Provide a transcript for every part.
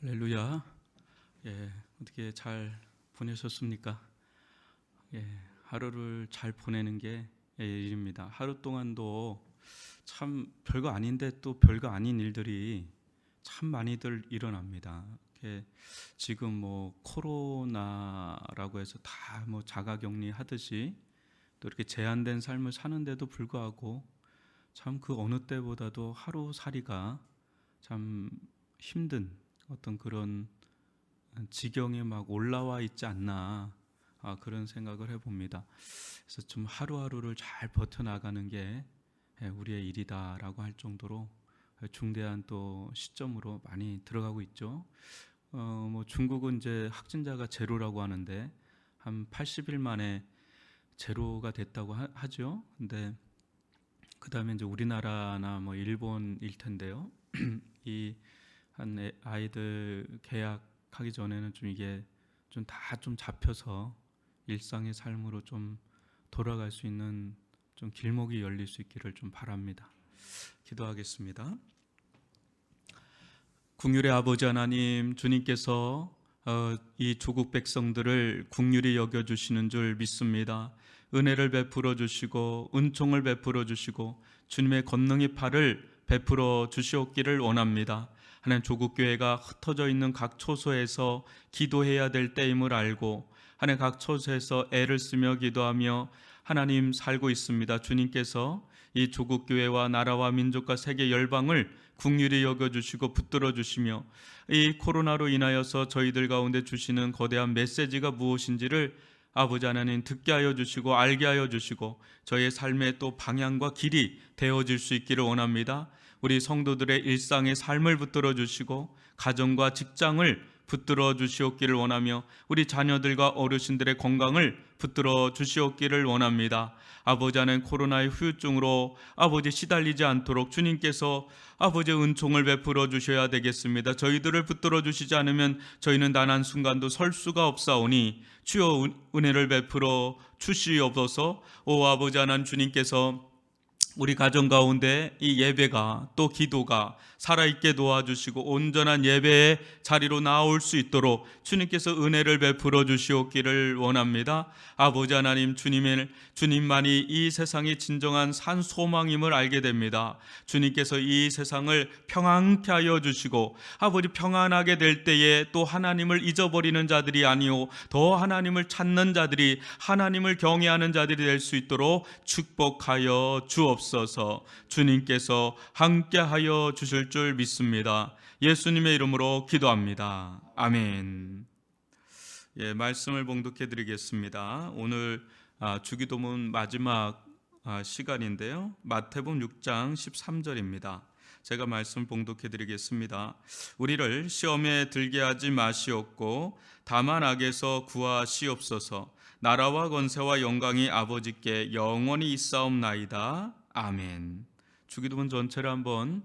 할렐루야. 어떻게 잘 보내셨습니까? 하루를 잘 보내는 게 일입니다. 하루 동안도 참 별거 아닌데 또 별거 아닌 일들이 참 많이들 일어납니다. 지금 코로나라고 해서 다 자가격리 하듯이 또 이렇게 제한된 삶을 사는데도 불구하고 참 그 어느 때보다도 하루살이가 참 힘든 어떤 그런 지경에 막 올라와 있지 않나, 그런 생각을 해봅니다. 그래서 좀 하루하루를 잘 버텨나가는 게 우리의 일이다라고 할 정도로 중대한 또 시점으로 많이 들어가고 있죠. 중국은 이제 확진자가 제로라고 하는데 한 80일 만에 제로가 됐다고 하죠. 근데 그 다음에 이제 우리나라나 일본일 텐데요. 이 한 아이들 개학하기 전에는 좀 이게 좀 다 좀 잡혀서 일상의 삶으로 좀 돌아갈 수 있는 좀 길목이 열릴 수 있기를 좀 바랍니다. 기도하겠습니다. 긍휼의 아버지 하나님, 주님께서 이 조국 백성들을 긍휼히 여겨주시는 줄 믿습니다. 은혜를 베풀어 주시고 은총을 베풀어 주시고 주님의 권능의 팔을 베풀어 주시옵기를 원합니다. 하나님, 조국교회가 흩어져 있는 각 초소에서 기도해야 될 때임을 알고 하나님 각 초소에서 애를 쓰며 기도하며 하나님 살고 있습니다. 주님께서 이 조국교회와 나라와 민족과 세계 열방을 긍휼히 여겨주시고 붙들어 주시며 이 코로나로 인하여서 저희들 가운데 주시는 거대한 메시지가 무엇인지를 아버지 하나님 듣게 하여 주시고 알게 하여 주시고 저희의 삶의 또 방향과 길이 되어질 수 있기를 원합니다. 우리 성도들의 일상의 삶을 붙들어 주시고 가정과 직장을 붙들어 주시옵기를 원하며 우리 자녀들과 어르신들의 건강을 붙들어 주시옵기를 원합니다. 아버지 하나님, 코로나의 후유증으로 아버지 시달리지 않도록 주님께서 아버지의 은총을 베풀어 주셔야 되겠습니다. 저희들을 붙들어 주시지 않으면 저희는 단 한순간도 설 수가 없사오니 주여 은혜를 베풀어 주시옵소서. 오 아버지 하나님, 주님께서 우리 가정 가운데 이 예배가 또 기도가 살아있게 도와주시고 온전한 예배의 자리로 나올 수 있도록 주님께서 은혜를 베풀어 주시옵기를 원합니다. 아버지 하나님, 주님만이 이 세상의 진정한 산 소망임을 알게 됩니다. 주님께서 이 세상을 평안케 하여 주시고 아버지 평안하게 될 때에 또 하나님을 잊어버리는 자들이 아니오 더 하나님을 찾는 자들이 하나님을 경외하는 자들이 될 수 있도록 축복하여 주옵소서. 주님께서 함께하여 주실 줄 믿습니다. 예수님의 이름으로 기도합니다. 아멘. 말씀을 봉독해 드리겠습니다. 오늘 주기도문 마지막 시간인데요. 마태복음 6장 13절입니다. 제가 말씀 봉독해 드리겠습니다. 우리를 시험에 들게 하지 마시옵고 다만 악에서 구하시옵소서. 나라와 권세와 영광이 아버지께 영원히 있사옵나이다. 아멘. 주기도문 전체를 한번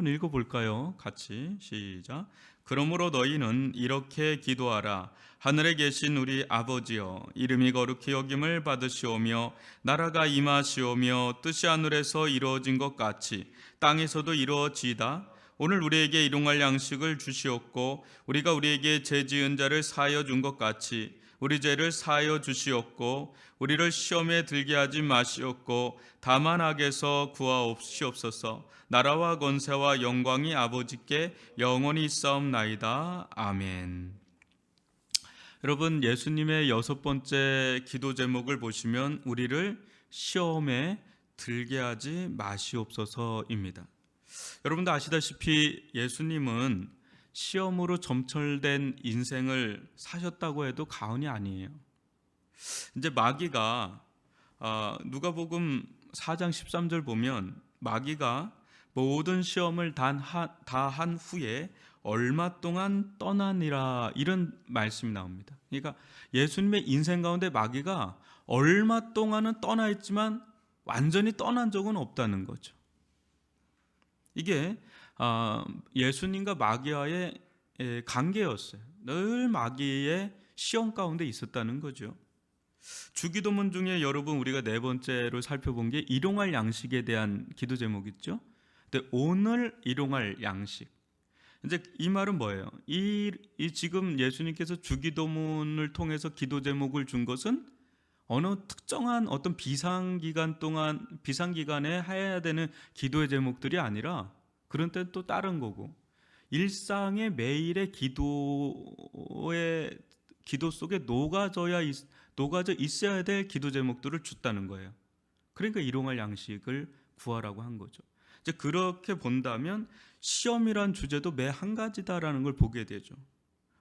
읽어볼까요? 같이 시작. 그러므로 너희는 이렇게 기도하라. 하늘에 계신 우리 아버지여, 이름이 거룩히 여김을 받으시오며 나라가 임하시오며 뜻이 하늘에서 이루어진 것 같이 땅에서도 이루어지이다. 오늘 우리에게 일용할 양식을 주시옵고 우리가 우리에게 죄 지은 자를 사하여 준 것 같이 우리 죄를 사하여 주시옵고 우리를 시험에 들게 하지 마시옵고 다만 악에서 구하옵시옵소서. 나라와 권세와 영광이 아버지께 영원히 있사옵나이다. 아멘. 여러분, 예수님의 6번째 기도 제목을 보시면 우리를 시험에 들게 하지 마시옵소서입니다. 여러분도 아시다시피 예수님은 시험으로 점철된 인생을 사셨다고 해도 과언이 아니에요. 이제 마귀가 누가복음 4장 13절 보면 마귀가 모든 시험을 다 한 후에 얼마 동안 떠나니라, 이런 말씀이 나옵니다. 그러니까 예수님의 인생 가운데 마귀가 얼마 동안은 떠나 있지만 완전히 떠난 적은 없다는 거죠. 이게 예수님과 마귀와의 관계였어요. 늘 마귀의 시험 가운데 있었다는 거죠. 주기도문 중에 여러분 우리가 4번째로 살펴본 게 일용할 양식에 대한 기도 제목이죠. 근데 오늘 일용할 양식, 이제 이 말은 뭐예요? 이 지금 예수님께서 주기도문을 통해서 기도 제목을 준 것은 어느 특정한 어떤 비상기간에 해야 되는 기도의 제목들이 아니라 그런 때는 또 다른 거고, 일상의 매일의 기도 속에 녹아져 있어야 될 기도 제목들을 줬다는 거예요. 그러니까 일용할 양식을 구하라고 한 거죠. 이제 그렇게 본다면 시험이란 주제도 매 한 가지다라는 걸 보게 되죠.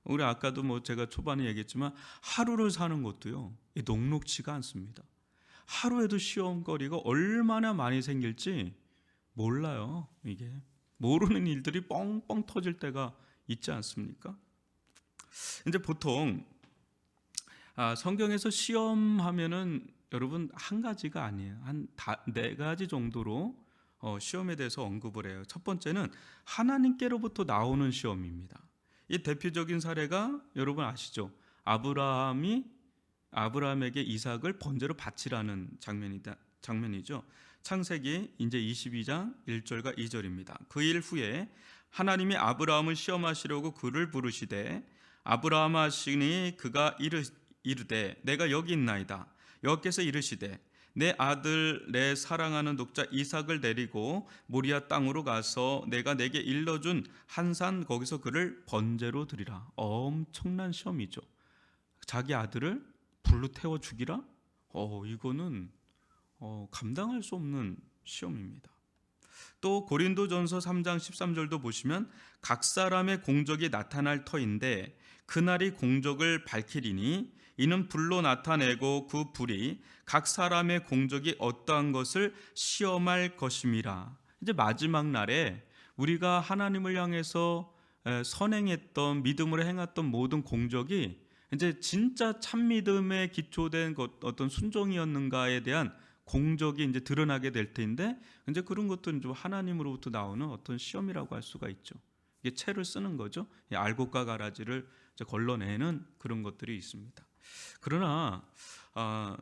우리 아까도 제가 초반에 얘기했지만 하루를 사는 것도요, 녹록치가 않습니다. 하루에도 시험거리가 얼마나 많이 생길지 몰라요. 이게 모르는 일들이 뻥뻥 터질 때가 있지 않습니까? 이제 보통 성경에서 시험하면은 여러분 한 가지가 아니에요. 한 네 가지 정도로 시험에 대해서 언급을 해요. 첫 번째는 하나님께로부터 나오는 시험입니다. 이 대표적인 사례가 여러분 아시죠? 아브라함에게 이삭을 번제로 바치라는 장면이죠. 창세기 이제 22장 1절과 2절입니다. 그 일 후에 하나님이 아브라함을 시험하시려고 그를 부르시되 아브라함 하시니 그가 이르되 내가 여기 있나이다. 여호와께서 이르시되 내 아들 내 사랑하는 독자 이삭을 데리고 모리아 땅으로 가서 내가 내게 일러준 한 산 거기서 그를 번제로 드리라. 엄청난 시험이죠. 자기 아들을 불로 태워 죽이라? 이거는 감당할 수 없는 시험입니다. 또 고린도전서 3장 13절도 보시면 각 사람의 공적이 나타날 터인데 그날이 공적을 밝히리니 이는 불로 나타내고 그 불이 각 사람의 공적이 어떠한 것을 시험할 것임이라. 이제 마지막 날에 우리가 하나님을 향해서 선행했던 믿음으로 행했던 모든 공적이 이제 진짜 참 믿음에 기초된 어떤 순종이었는가에 대한 공적이 이제 드러나게 될 텐데, 이제 그런 것들은 좀 하나님으로부터 나오는 어떤 시험이라고 할 수가 있죠. 이게 채를 쓰는 거죠. 알곡과 가라지를 걸러내는 그런 것들이 있습니다. 그러나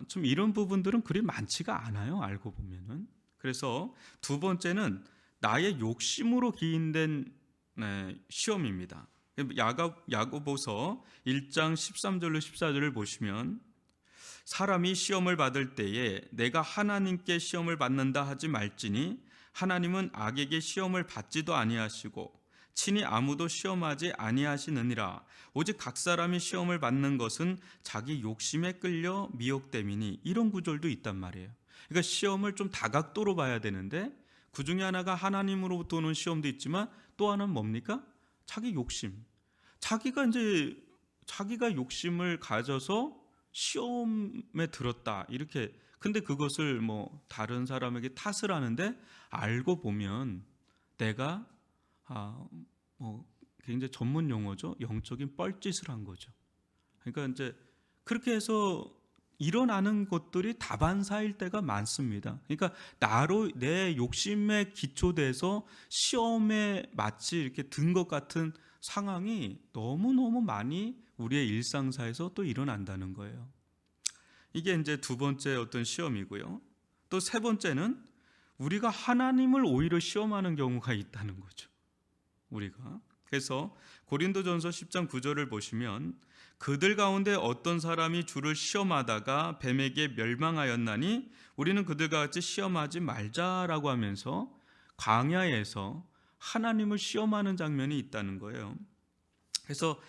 좀 이런 부분들은 그리 많지가 않아요. 알고 보면은. 그래서 두 번째는 나의 욕심으로 기인된 시험입니다. 야고보서 1장 13절로 14절을 보시면 사람이 시험을 받을 때에 내가 하나님께 시험을 받는다 하지 말지니 하나님은 악에게 시험을 받지도 아니하시고 친히 아무도 시험하지 아니하시느니라. 오직 각 사람이 시험을 받는 것은 자기 욕심에 끌려 미혹됨이니. 이런 구절도 있단 말이에요. 그러니까 시험을 좀 다각도로 봐야 되는데 그 중에 하나가 하나님으로부터 오는 시험도 있지만 또 하나는 뭡니까? 자기 욕심. 자기가 욕심을 가져서 시험에 들었다. 이렇게. 근데 그것을 다른 사람에게 탓을 하는데 알고 보면 내가 굉장히 전문 용어죠. 영적인 뻘짓을 한 거죠. 그러니까 이제 그렇게 해서 일어나는 것들이 다반사일 때가 많습니다. 그러니까 내 욕심에 기초돼서 시험에 마치 이렇게 든 것 같은 상황이 너무너무 많이 우리의 일상사에서 또 일어난다는 거예요. 이게 이제 두 번째 어떤 시험이고요. 또 세 번째는 우리가 하나님을 오히려 시험하는 경우가 있다는 거죠. 우리가. 그래서 고린도전서 10장 9절을 보시면 그들 가운데 어떤 사람이 주를 시험하다가 뱀에게 멸망하였나니 우리는 그들과 같이 시험하지 말자라고 하면서 광야에서 하나님을 시험하는 장면이 있다는 거예요. 그래서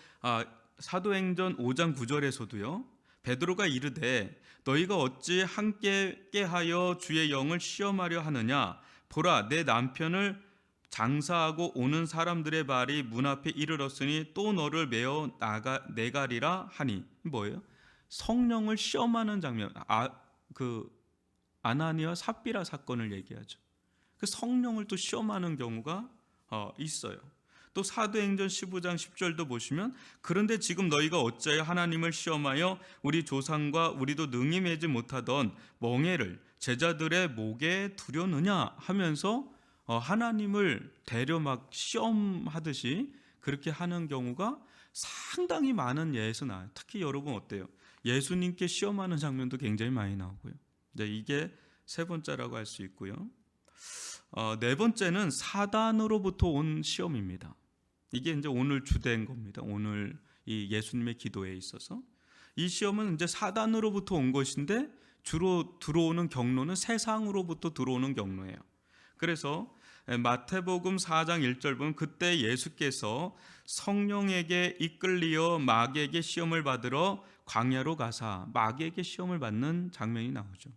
사도행전 5장 9절에서도요. 베드로가 이르되 너희가 어찌 함께 하여 주의 영을 시험하려 하느냐. 보라 내 남편을 장사하고 오는 사람들의 발이 문 앞에 이르렀으니 또 너를 메어 내가리라 하니. 뭐예요? 성령을 시험하는 장면. 아나니와 삽비라 사건을 얘기하죠. 그 성령을 또 시험하는 경우가 있어요. 또 사도행전 15장 10절도 보시면 그런데 지금 너희가 어찌하여 하나님을 시험하여 우리 조상과 우리도 능히 매지 못하던 멍에를 제자들의 목에 두려느냐 하면서 하나님을 대려 막 시험하듯이 그렇게 하는 경우가 상당히 많은 예에서 나와요. 특히 여러분 어때요? 예수님께 시험하는 장면도 굉장히 많이 나오고요. 이게 세 번째라고 할 수 있고요. 네 번째는 사단으로부터 온 시험입니다. 이게 이제 오늘 주된 겁니다. 오늘 이 예수님의 기도에 있어서 이 시험은 이제 사단으로부터 온 것인데 주로 들어오는 경로는 세상으로부터 들어오는 경로예요. 그래서 마태복음 4장 1절 보면 그때 예수께서 성령에게 이끌리어 마귀에게 시험을 받으러 광야로 가사 마귀에게 시험을 받는 장면이 나오죠.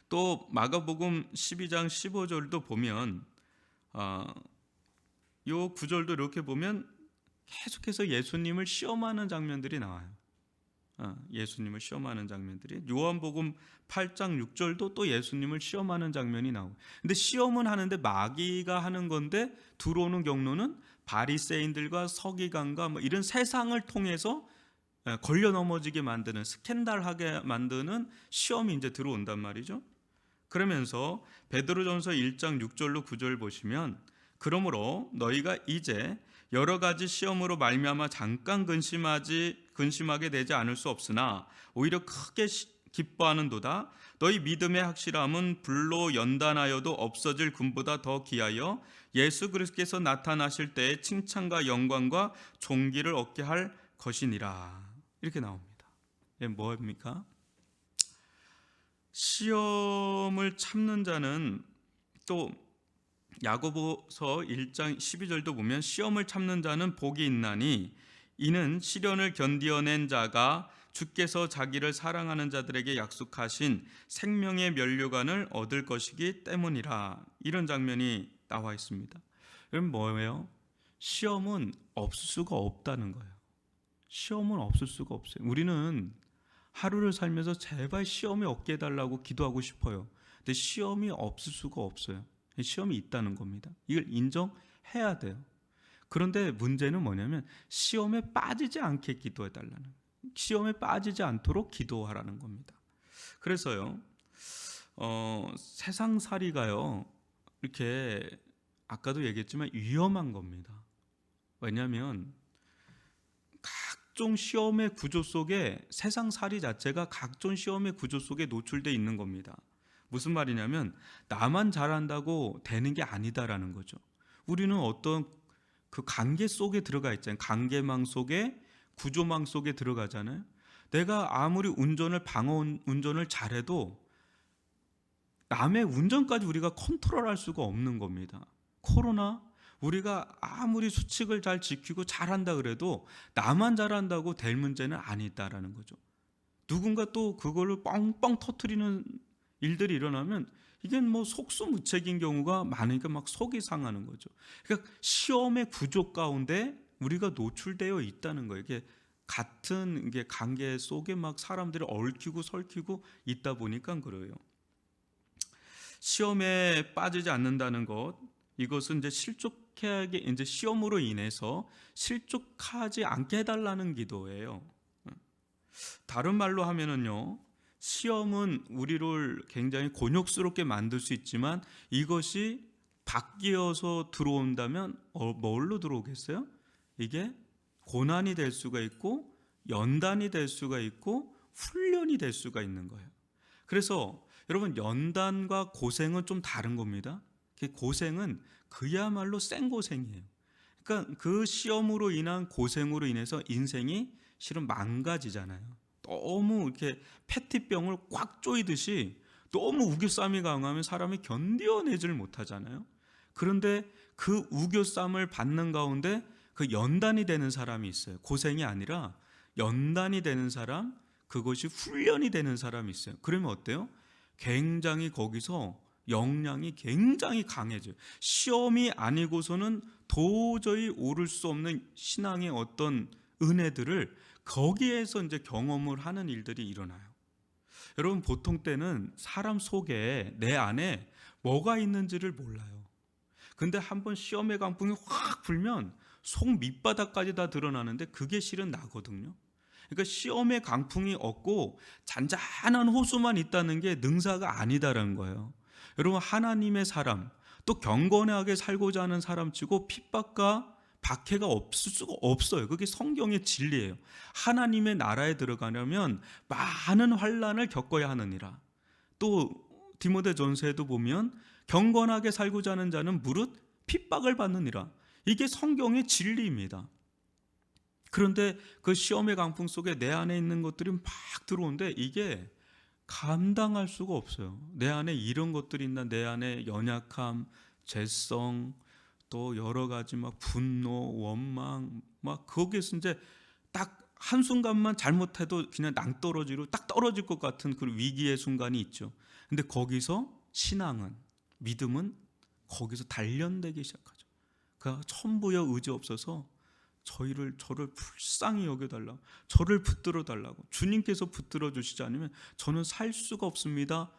또 마가복음 12장 15절도 보면 요 구절도 이렇게 보면 계속해서 예수님을 시험하는 장면들이 나와요. 예수님을 시험하는 장면들이 요한복음 8장 6절도 또 예수님을 시험하는 장면이 나오고 근데 시험은 하는데 마귀가 하는 건데 들어오는 경로는 바리새인들과 서기관과 뭐 이런 세상을 통해서 걸려 넘어지게 만드는 스캔들하게 만드는 시험이 이제 들어온단 말이죠. 그러면서 베드로전서 1장 6절로 9절 보시면 그러므로 너희가 이제 여러 가지 시험으로 말미암아 잠깐 근심하게 되지 않을 수 없으나 오히려 크게 기뻐하는도다. 너희 믿음의 확실함은 불로 연단하여도 없어질 금보다 더 귀하여 예수 그리스도께서 나타나실 때에 칭찬과 영광과 존귀를 얻게 할 것이니라. 이렇게 나옵니다. 이게 뭐입니까? 시험을 참는 자는 또 야고보서 1장 12절도 보면 시험을 참는 자는 복이 있나니 이는 시련을 견디어낸 자가 주께서 자기를 사랑하는 자들에게 약속하신 생명의 면류관을 얻을 것이기 때문이라. 이런 장면이 나와 있습니다. 그럼 뭐예요? 시험은 없을 수가 없다는 거예요. 시험은 없을 수가 없어요. 우리는 하루를 살면서 제발 시험이 없게 해달라고 기도하고 싶어요. 근데 시험이 없을 수가 없어요. 시험이 있다는 겁니다. 이걸 인정해야 돼요. 그런데 문제는 뭐냐면 시험에 빠지지 않게 기도해달라는, 시험에 빠지지 않도록 기도하라는 겁니다. 그래서요 세상살이가요 이렇게 아까도 얘기했지만 위험한 겁니다. 왜냐하면 각종 시험의 구조 속에 세상살이 자체가 각종 시험의 구조 속에 노출되어 있는 겁니다. 무슨 말이냐면 나만 잘한다고 되는 게 아니다라는 거죠. 우리는 어떤 그 관계 속에 들어가 있잖아요. 관계망 속에, 구조망 속에 들어가잖아요. 내가 아무리 방어 운전을 잘해도 남의 운전까지 우리가 컨트롤할 수가 없는 겁니다. 코로나 우리가 아무리 수칙을 잘 지키고 잘한다 그래도 나만 잘한다고 될 문제는 아니다라는 거죠. 누군가 또 그걸로 뻥뻥 터트리는 일들이 일어나면 이게 뭐 속수무책인 경우가 많으니까 막 속이 상하는 거죠. 그러니까 시험의 구조 가운데 우리가 노출되어 있다는 거예요. 이게 같은 게 관계 속에 막 사람들이 얽히고 설키고 있다 보니까 그래요. 시험에 빠지지 않는다는 것, 이것은 이제 실족하게 이제 시험으로 인해서 실족하지 않게 해달라는 기도예요. 다른 말로 하면은요, 시험은 우리를 굉장히 곤욕스럽게 만들 수 있지만 이것이 바뀌어서 들어온다면 뭘로 들어오겠어요? 이게 고난이 될 수가 있고 연단이 될 수가 있고 훈련이 될 수가 있는 거예요. 그래서 여러분 연단과 고생은 좀 다른 겁니다. 고생은 그야말로 생고생이에요. 그러니까 그 시험으로 인한 고생으로 인해서 인생이 실은 망가지잖아요. 너무 이렇게 페트병을 꽉 조이듯이 너무 우겨쌈이 강하면 사람이 견뎌내질 못하잖아요. 그런데 그 우겨쌈을 받는 가운데 그 연단이 되는 사람이 있어요. 고생이 아니라 연단이 되는 사람, 그것이 훈련이 되는 사람이 있어요. 그러면 어때요? 굉장히 거기서 역량이 굉장히 강해져요. 시험이 아니고서는 도저히 오를 수 없는 신앙의 어떤 은혜들을 거기에서 이제 경험을 하는 일들이 일어나요. 여러분 보통 때는 사람 속에 내 안에 뭐가 있는지를 몰라요. 근데 한번 시험의 강풍이 확 불면 속 밑바닥까지 다 드러나는데 그게 실은 나거든요. 그러니까 시험의 강풍이 없고 잔잔한 호수만 있다는 게 능사가 아니다라는 거예요. 여러분 하나님의 사람, 또 경건하게 살고자 하는 사람치고 핍박과 박해가 없을 수가 없어요. 그게 성경의 진리예요. 하나님의 나라에 들어가려면 많은 환난을 겪어야 하느니라. 또 디모데전서에도 보면 경건하게 살고자 하는 자는 무릇 핍박을 받느니라. 이게 성경의 진리입니다. 그런데 그 시험의 강풍 속에 내 안에 있는 것들이 막 들어오는데 이게 감당할 수가 없어요. 내 안에 이런 것들이 있나, 내 안에 연약함, 죄성, 또 여러 가지 막 분노, 원망, 막 거기에서 이제 딱 한순간만 잘못해도 그냥 낭떠러지로 딱 떨어질 것 같은 그 위기의 순간이 있죠. 근데 거기서 신앙은, 믿음은 거기서 단련되기 시작하죠. 그 천부여 의지 없어서 저를 불쌍히 여겨달라고, 저를 붙들어 달라고, 주님께서 붙들어 주시지 않으면 저는 살 수가 없습니다.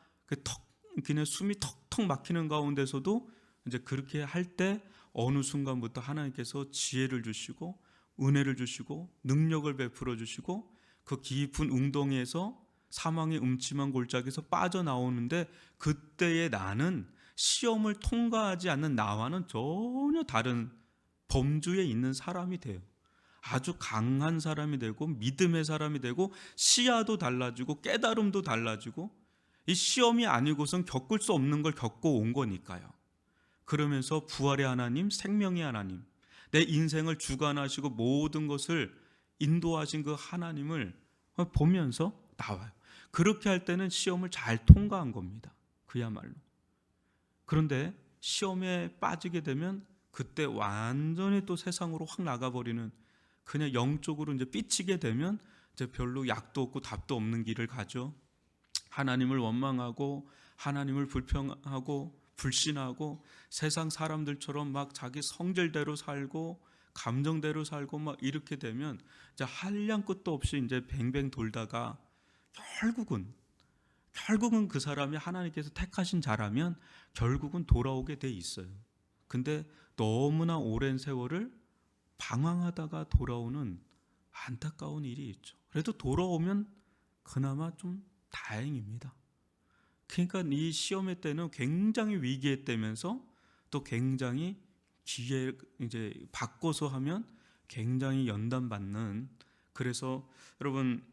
그냥 숨이 턱턱 막히는 가운데서도 이제 그렇게 할 때 어느 순간부터 하나님께서 지혜를 주시고 은혜를 주시고 능력을 베풀어 주시고 그 깊은 웅덩이에서 사망의 음침한 골짜기에서 빠져나오는데, 그때의 나는 시험을 통과하지 않는 나와는 전혀 다른 범주에 있는 사람이 돼요. 아주 강한 사람이 되고 믿음의 사람이 되고 시야도 달라지고 깨달음도 달라지고, 이 시험이 아니고선 겪을 수 없는 걸 겪고 온 거니까요. 그러면서 부활의 하나님, 생명의 하나님, 내 인생을 주관하시고 모든 것을 인도하신 그 하나님을 보면서 나와요. 그렇게 할 때는 시험을 잘 통과한 겁니다. 그야말로. 그런데 시험에 빠지게 되면 그때 완전히 또 세상으로 확 나가버리는, 그냥 영적으로 이제 삐치게 되면 이제 별로 약도 없고 답도 없는 길을 가죠. 하나님을 원망하고 하나님을 불평하고 불신하고 세상 사람들처럼 막 자기 성질대로 살고 감정대로 살고 막 이렇게 되면 이제 한량 끝도 없이 이제 뱅뱅 돌다가 결국은 그 사람이 하나님께서 택하신 자라면 결국은 돌아오게 돼 있어요. 근데 너무나 오랜 세월을 방황하다가 돌아오는 안타까운 일이 있죠. 그래도 돌아오면 그나마 좀 다행입니다. 그러니까 이 시험의 때는 굉장히 위기의 때면서 또 굉장히 기회 이제 바꿔서 하면 굉장히 연단받는. 그래서 여러분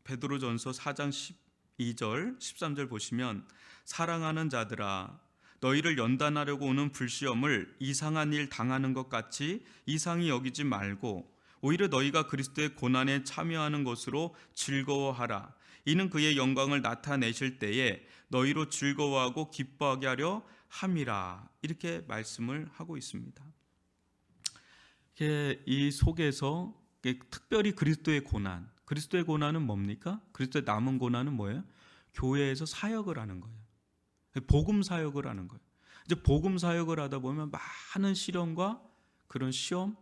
베드로전서 4장 12절 13절 보시면, 사랑하는 자들아 너희를 연단하려고 오는 불시험을 이상한 일 당하는 것 같이 이상히 여기지 말고 오히려 너희가 그리스도의 고난에 참여하는 것으로 즐거워하라. 이는 그의 영광을 나타내실 때에 너희로 즐거워하고 기뻐하게 하려 함이라. 이렇게 말씀을 하고 있습니다. 이 속에서 특별히 그리스도의 고난은 뭡니까? 그리스도의 남은 고난은 뭐예요? 교회에서 사역을 하는 거예요. 복음 사역을 하는 거예요. 이제 복음 사역을 하다 보면 많은 시련과 그런 시험,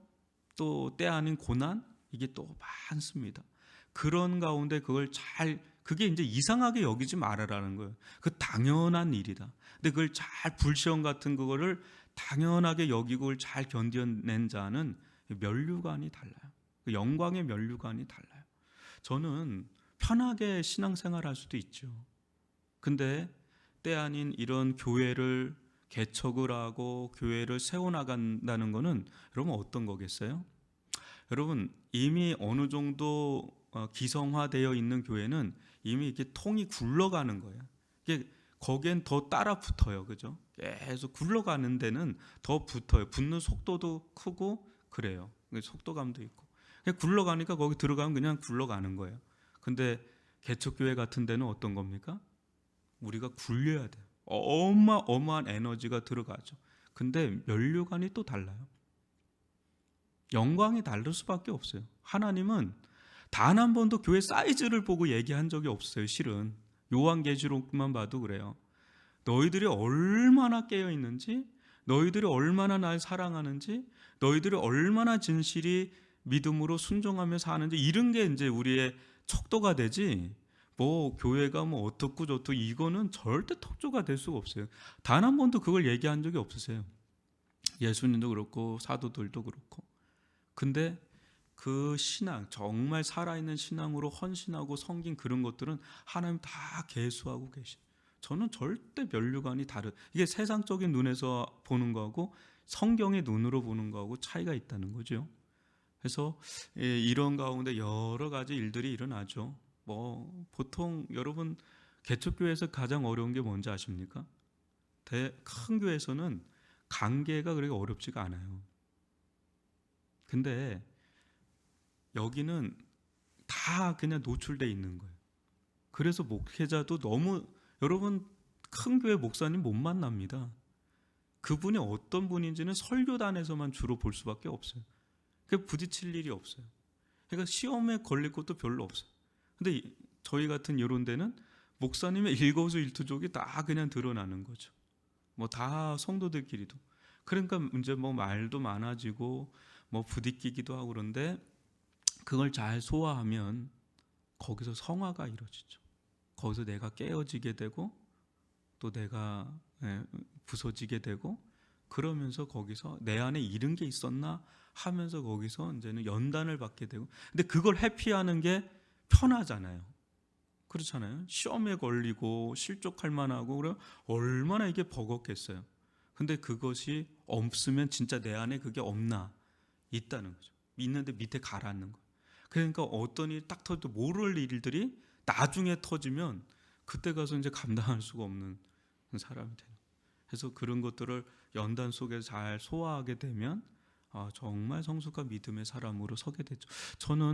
또 때 아닌 고난, 이게 또 많습니다. 그런 가운데 그게 이제 이상하게 여기지 말아라는 거예요. 그 당연한 일이다. 근데 그걸 잘 불시험 같은 그거를 당연하게 여기고 그걸 잘 견뎌낸 자는 면류관이 달라요. 그 영광의 면류관이 달라요. 저는 편하게 신앙생활할 수도 있죠. 근데 때 아닌 이런 교회를 개척을 하고 교회를 세워나간다는 것은 여러분 어떤 거겠어요? 여러분 이미 어느 정도 기성화되어 있는 교회는 이미 이렇게 통이 굴러가는 거예요. 이게 거기엔 더 따라 붙어요, 그죠? 계속 굴러가는 데는 더 붙어요. 붙는 속도도 크고 그래요. 속도감도 있고. 굴러가니까 거기 들어가면 그냥 굴러가는 거예요. 근데 개척교회 같은 데는 어떤 겁니까? 우리가 굴려야 돼요. 어마어마한 에너지가 들어가죠. 근데 면류관이 또 달라요. 영광이 다를 수밖에 없어요. 하나님은 단 한 번도 교회 사이즈를 보고 얘기한 적이 없어요. 실은 요한계시록만 봐도 그래요. 너희들이 얼마나 깨어 있는지, 너희들이 얼마나 날 사랑하는지, 너희들이 얼마나 진실이 믿음으로 순종하며 사는지, 이런 게 이제 우리의 척도가 되지, 뭐 교회가 뭐 어떻고 저떻고 이거는 절대 척도가 될 수가 없어요. 단 한 번도 그걸 얘기한 적이 없으세요. 예수님도 그렇고 사도들도 그렇고. 근데 그 신앙, 정말 살아있는 신앙으로 헌신하고 섬긴 그런 것들은 하나님 다 계수하고 계시. 저는 절대 면류관이 이게 세상적인 눈에서 보는 거하고 성경의 눈으로 보는 거하고 차이가 있다는 거죠. 그래서 이런 가운데 여러 가지 일들이 일어나죠. 뭐 보통 여러분 개척교회에서 가장 어려운 게 뭔지 아십니까? 큰 교회에서는 관계가 그렇게 어렵지가 않아요. 근데 여기는 다 그냥 노출돼 있는 거예요. 그래서 목회자도 너무, 여러분 큰 교회 목사님 못 만납니다. 그분이 어떤 분인지는 설교단에서만 주로 볼 수밖에 없어요. 그 부딪힐 일이 없어요. 그러니까 시험에 걸릴 것도 별로 없어요. 근데 저희 같은 이런 데는 목사님의 일거수일투족이 다 그냥 드러나는 거죠. 뭐 다 성도들끼리도. 그러니까 이제 뭐 말도 많아지고 뭐 부딪히기도 하고, 그런데 그걸 잘 소화하면 거기서 성화가 이루어지죠. 거기서 내가 깨어지게 되고 또 내가 부서지게 되고, 그러면서 거기서 내 안에 이런 게 있었나 하면서 거기서 이제는 연단을 받게 되고. 근데 그걸 회피하는 게 편하잖아요. 그렇잖아요. 시험에 걸리고 실족할 만하고 그래 얼마나 이게 버겁겠어요. 근데 그것이 없으면 진짜 내 안에 그게 없나, 있다는 거죠. 있는데 밑에 가라앉는 거예요. 그러니까 어떤 일이 딱 터져도 모를 일들이 나중에 터지면 그때 가서 이제 감당할 수가 없는 사람이 돼요. 그래서 그런 것들을 연단 속에서 잘 소화하게 되면 정말 성숙한 믿음의 사람으로 서게 되죠.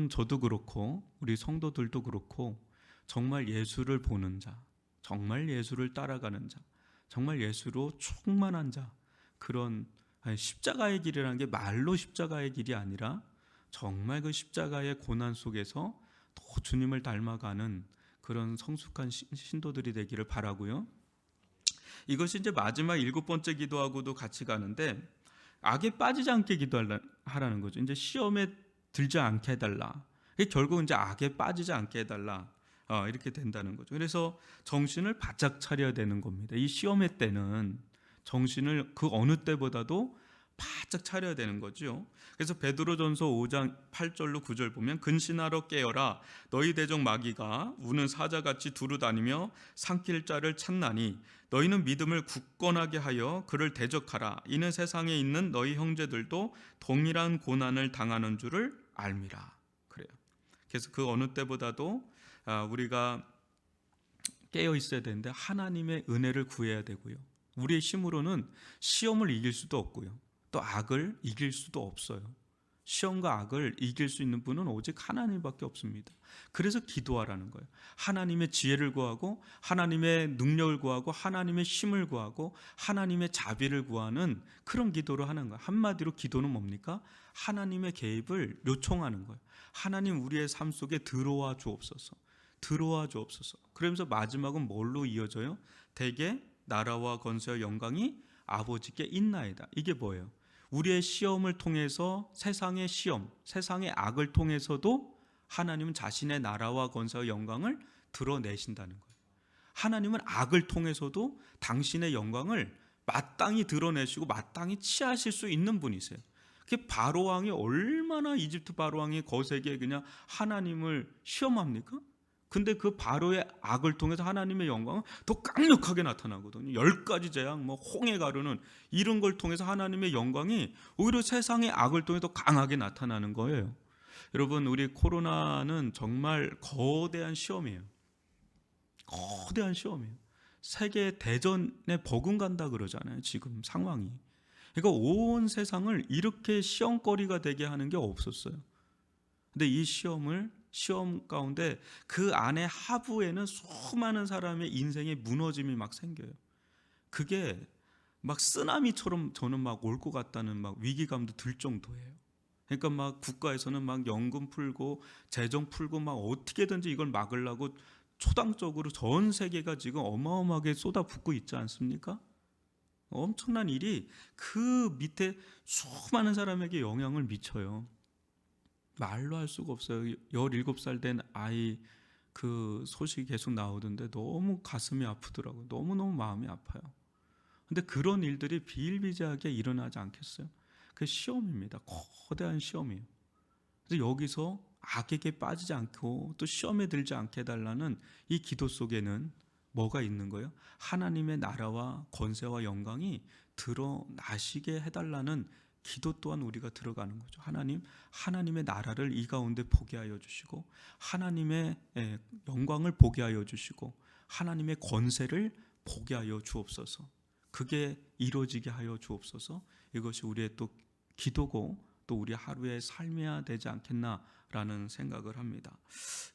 저도 그렇고 우리 성도들도 그렇고, 정말 예수를 보는 자, 정말 예수를 따라가는 자, 정말 예수로 충만한 자, 그런 십자가의 길이라는 게 말로 십자가의 길이 아니라 정말 그 십자가의 고난 속에서 또 주님을 닮아가는 그런 성숙한 신도들이 되기를 바라고요. 이것이 이제 마지막 7번째 기도하고도 같이 가는데, 악에 빠지지 않게 기도하라는 거죠. 이제 시험에 들지 않게 해달라. 결국 이제 악에 빠지지 않게 해달라. 이렇게 된다는 거죠. 그래서 정신을 바짝 차려야 되는 겁니다. 이 시험의 때는 정신을 그 어느 때보다도 바짝 차려야 되는 거죠. 그래서 베드로전서 5장 8절로 9절 보면, 근신하러 깨어라, 너희 대적 마귀가 우는 사자같이 두루다니며 삼킬 자를 찾나니 너희는 믿음을 굳건하게 하여 그를 대적하라. 이는 세상에 있는 너희 형제들도 동일한 고난을 당하는 줄을 알미라. 그래요. 그래서 그 어느 때보다도 우리가 깨어 있어야 되는데 하나님의 은혜를 구해야 되고요. 우리의 힘으로는 시험을 이길 수도 없고요, 또 악을 이길 수도 없어요. 시험과 악을 이길 수 있는 분은 오직 하나님밖에 없습니다. 그래서 기도하라는 거예요. 하나님의 지혜를 구하고 하나님의 능력을 구하고 하나님의 힘을 구하고 하나님의 자비를 구하는 그런 기도를 하는 거예요. 한마디로 기도는 뭡니까? 하나님의 개입을 요청하는 거예요. 하나님, 우리의 삶 속에 들어와 주옵소서, 들어와 주옵소서. 그러면서 마지막은 뭘로 이어져요? 대개 나라와 권세와 영광이 아버지께 있나이다. 이게 뭐예요? 우리의 시험을 통해서, 세상의 시험, 세상의 악을 통해서도 하나님은 자신의 나라와 권세와 영광을 드러내신다는 거예요. 하나님은 악을 통해서도 당신의 영광을 마땅히 드러내시고 마땅히 취하실 수 있는 분이세요. 바로 왕이 얼마나, 이집트 바로 왕이 거세게 그냥 하나님을 시험합니까? 근데 그 바로의 악을 통해서 하나님의 영광은 더 강력하게 나타나거든요. 10가지 재앙, 홍해 가르는 이런 걸 통해서 하나님의 영광이 오히려 세상의 악을 통해 더 강하게 나타나는 거예요. 여러분, 우리 코로나는 정말 거대한 시험이에요. 거대한 시험이에요. 세계 대전에 버금간다 그러잖아요, 지금 상황이. 그러니까 온 세상을 이렇게 시험거리가 되게 하는 게 없었어요. 근데 이 시험 가운데 그 안에 하부에는 수많은 사람의 인생의 무너짐이 막 생겨요. 그게 막 쓰나미처럼 저는 막 올 것 같다는 막 위기감도 들 정도예요. 그러니까 막 국가에서는 막 연금 풀고 재정 풀고 막 어떻게든지 이걸 막으려고 초당적으로 전 세계가 지금 어마어마하게 쏟아붓고 있지 않습니까? 엄청난 일이 그 밑에 수많은 사람에게 영향을 미쳐요. 말로 할 수가 없어요. 17살 된 아이 그 소식이 계속 나오던데 너무 가슴이 아프더라고요. 너무너무 마음이 아파요. 근데 그런 일들이 비일비재하게 일어나지 않겠어요? 그 시험입니다. 거대한 시험이에요. 그래서 여기서 악에게 빠지지 않고 또 시험에 들지 않게 해달라는 이 기도 속에는 뭐가 있는 거예요? 하나님의 나라와 권세와 영광이 드러나시게 해달라는 기도 또한 우리가 들어가는 거죠. 하나님의 나라를 이 가운데 보게 하여 주시고, 하나님의 영광을 보게 하여 주시고, 하나님의 권세를 보게 하여 주옵소서. 그게 이루어지게 하여 주옵소서. 이것이 우리의 또 기도고 또 우리 하루의 삶이어야 되지 않겠나라는 생각을 합니다.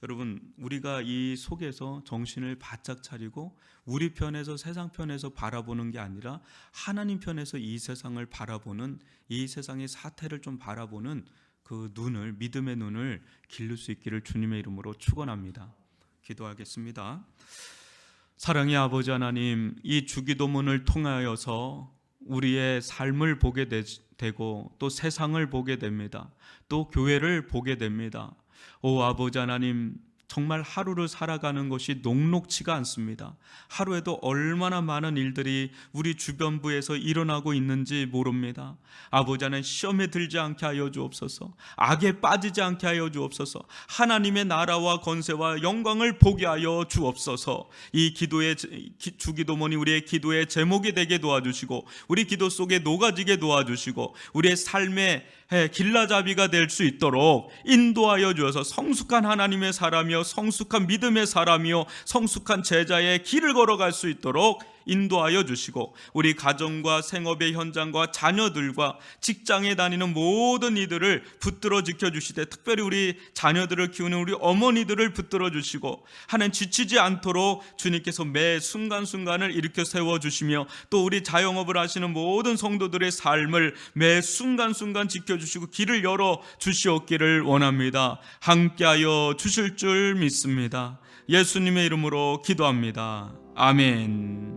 여러분, 우리가 이 속에서 정신을 바짝 차리고 우리 편에서 세상 편에서 바라보는 게 아니라 하나님 편에서 이 세상을 바라보는, 이 세상의 사태를 좀 바라보는 그 눈을, 믿음의 눈을 기를 수 있기를 주님의 이름으로 축원합니다. 기도하겠습니다. 사랑의 아버지 하나님, 이 주기도문을 통하여서 우리의 삶을 보게 되고 또 세상을 보게 됩니다. 또 교회를 보게 됩니다. 오 아버지 하나님, 정말 하루를 살아가는 것이 녹록지가 않습니다. 하루에도 얼마나 많은 일들이 우리 주변부에서 일어나고 있는지 모릅니다. 아버지 하나님, 시험에 들지 않게 하여 주옵소서. 악에 빠지지 않게 하여 주옵소서. 하나님의 나라와 권세와 영광을 보게 하여 주옵소서. 이 기도의 주기도문이 우리의 기도의 제목이 되게 도와주시고 우리 기도 속에 녹아지게 도와주시고 우리의 삶의 길라잡이가 될 수 있도록 인도하여 주어서 성숙한 하나님의 사람이요 성숙한 믿음의 사람이요 성숙한 제자의 길을 걸어갈 수 있도록 인도하여 주시고 우리 가정과 생업의 현장과 자녀들과 직장에 다니는 모든 이들을 붙들어 지켜주시되 특별히 우리 자녀들을 키우는 우리 어머니들을 붙들어 주시고 하나님 지치지 않도록 주님께서 매 순간순간을 일으켜 세워주시며 또 우리 자영업을 하시는 모든 성도들의 삶을 매 순간순간 지켜주시고 길을 열어 주시옵기를 원합니다. 함께하여 주실 줄 믿습니다. 예수님의 이름으로 기도합니다. 아멘.